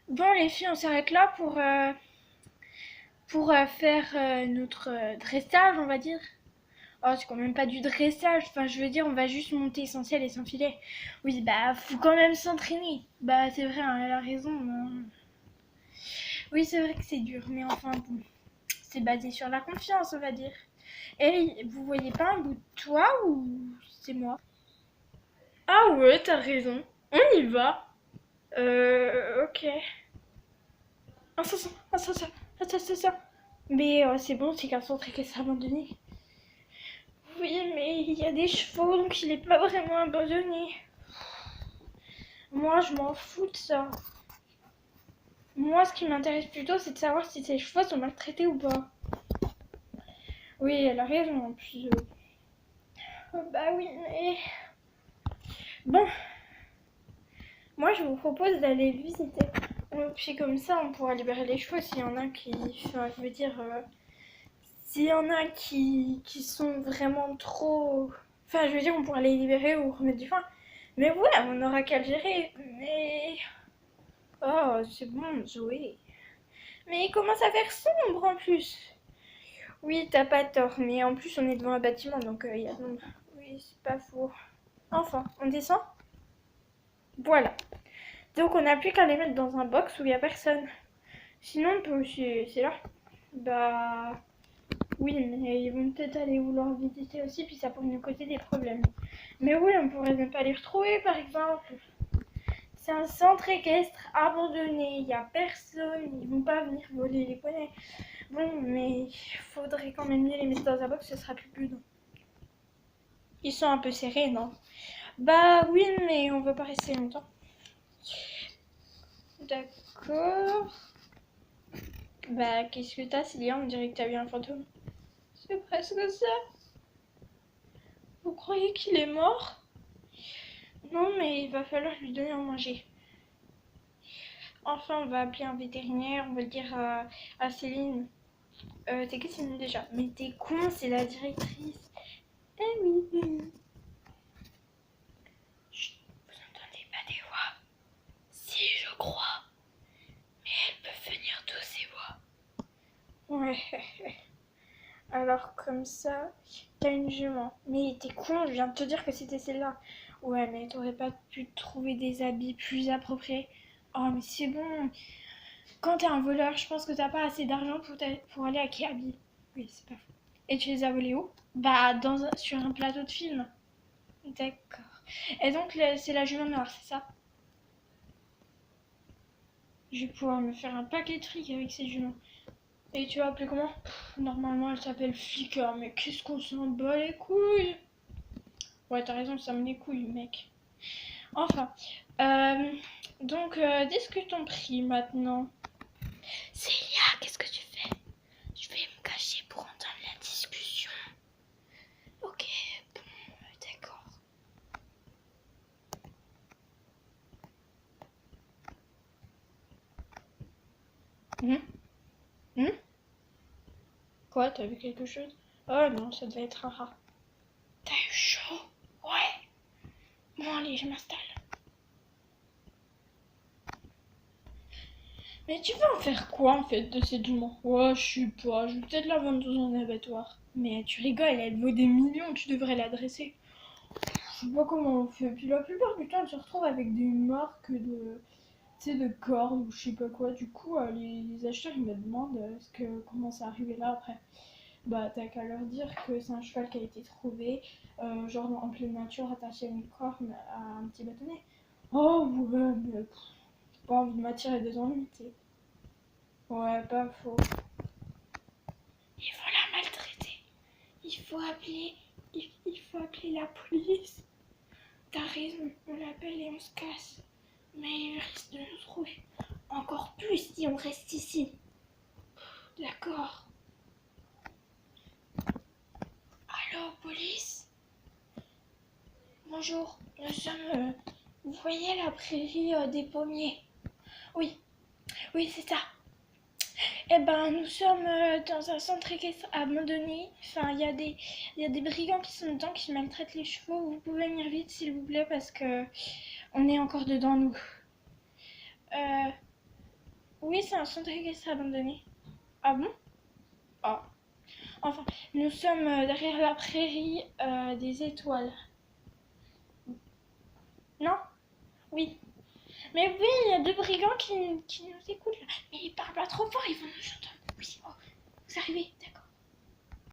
Bon, les filles, on s'arrête là pour faire notre dressage, on va dire. Oh, c'est quand même pas du dressage. Enfin, je veux dire, on va juste monter essentiel et s'enfiler. Oui, bah, faut quand même s'entraîner. Bah, c'est vrai, hein, elle a raison, hein. Oui, c'est vrai que c'est dur, mais enfin, bon, c'est basé sur la confiance, on va dire. Et vous voyez pas un bout de toi ou c'est moi? Ah ouais, t'as raison. On y va. Ok. Ah, ça. Mais c'est bon, c'est qu'un centre équestre abandonné. Oui, mais il y a des chevaux, donc il est pas vraiment abandonné. Moi, je m'en fous de ça. Moi, ce qui m'intéresse plutôt, c'est de savoir si ces chevaux sont maltraités ou pas. Oui, elle a raison, en plus. Bah oui, mais... Bon, moi, je vous propose d'aller le visiter. Puis comme ça, on pourra libérer les chevaux s'il y en a qui... Enfin, je veux dire... s'il y en a qui sont vraiment trop... Enfin, je veux dire, on pourra les libérer ou remettre du foin. Mais ouais, on aura qu'à le gérer. Mais... Oh, c'est bon, Zoé. Mais il commence à faire sombre en plus. Oui, t'as pas tort, mais en plus on est devant un bâtiment, donc il y a de l'ombre. Oui, c'est pas faux. Enfin, on descend. Voilà. Donc on n'a plus qu'à les mettre dans un box où il y a personne. Sinon, on peut aussi... C'est là. Bah... Oui, mais ils vont peut-être aller vouloir visiter aussi, puis ça pourrait nous causer des problèmes. Mais oui, on pourrait ne pas les retrouver, par exemple. C'est un centre équestre abandonné, il n'y a personne, ils vont pas venir voler les poneys. Bon, mais il faudrait quand même mieux les mettre dans un box, ce sera plus prudent. Ils sont un peu serrés, non? Bah oui, mais on va pas rester longtemps. D'accord. Bah qu'est-ce que t'as, Célia? On dirait que t'as vu un fantôme. C'est presque ça. Vous croyez qu'il est mort? Non, mais il va falloir lui donner à manger. Enfin, on va appeler un vétérinaire, on va le dire à Céline. T'es qui Céline déjà? Mais t'es con, c'est la directrice. Eh oui. Chut, vous entendez pas des voix? Si, je crois. Mais elles peuvent venir d'où ces voix? Ouais. Alors comme ça, t'as une jument. Mais t'es con, je viens de te dire que c'était celle-là. Ouais, mais t'aurais pas pu trouver des habits plus appropriés? Oh, mais c'est bon. Quand t'es un voleur, je pense que t'as pas assez d'argent pour aller à Kiabi. Oui, c'est pas faux. Et tu les as volés où? Bah, sur un plateau de film. D'accord. Et donc, c'est la jument noire, c'est ça? Je vais pouvoir me faire un paquet de fric avec ces juments. Et tu vas appeler comment? Normalement, elle s'appelle Flicker, mais qu'est-ce qu'on s'en bat les couilles? Ouais, t'as raison, ça me les couilles, mec. Enfin, euh, donc, discutons prix maintenant. Célia, qu'est-ce que tu fais? Je vais me cacher pour entendre la discussion. Ok, bon, d'accord. Hum, hum. Quoi, t'as vu quelque chose? Oh non, ça devait être un rat. T'as eu chaud? Ouais. Bon, allez, je m'installe. Mais tu veux en faire quoi en fait de cette jument? Ouais, je sais pas, je vais peut-être la vendre dans un abattoir. Mais tu rigoles, elle vaut des millions, tu devrais l'adresser. Je sais pas comment on fait. Puis la plupart du temps, elle se retrouve avec des marques de, tu sais, de cordes ou je sais pas quoi. Du coup, les acheteurs ils me demandent comment c'est arrivé là après. Bah, t'as qu'à leur dire que c'est un cheval qui a été trouvé, genre en pleine nature, attaché à une corne à un petit bâtonnet. Oh, ouais, mais j'ai pas envie de m'attirer des ennuis, tu sais. Ouais, pas faux. Ils vont la maltraiter. Il faut appeler. Il faut appeler la police. T'as raison, on l'appelle et on se casse. Mais il risque de nous trouver. Encore plus si on reste ici. D'accord. Allô, police? Bonjour, nous sommes. Vous voyez la prairie des pommiers? Oui, oui, c'est ça. Eh ben, nous sommes dans un centre équestre abandonné. Enfin, il y a des brigands qui sont dedans, qui maltraitent les chevaux. Vous pouvez venir vite, s'il vous plaît, parce que on est encore dedans, nous. Euh, Oui, c'est un centre équestre abandonné. Ah bon? Ah. Enfin, nous sommes derrière la prairie des étoiles. Non? Oui. Mais oui, il y a deux brigands qui nous écoutent là. Mais ils parlent pas trop fort, ils vont nous entendre. Oui, oh, vous arrivez, d'accord.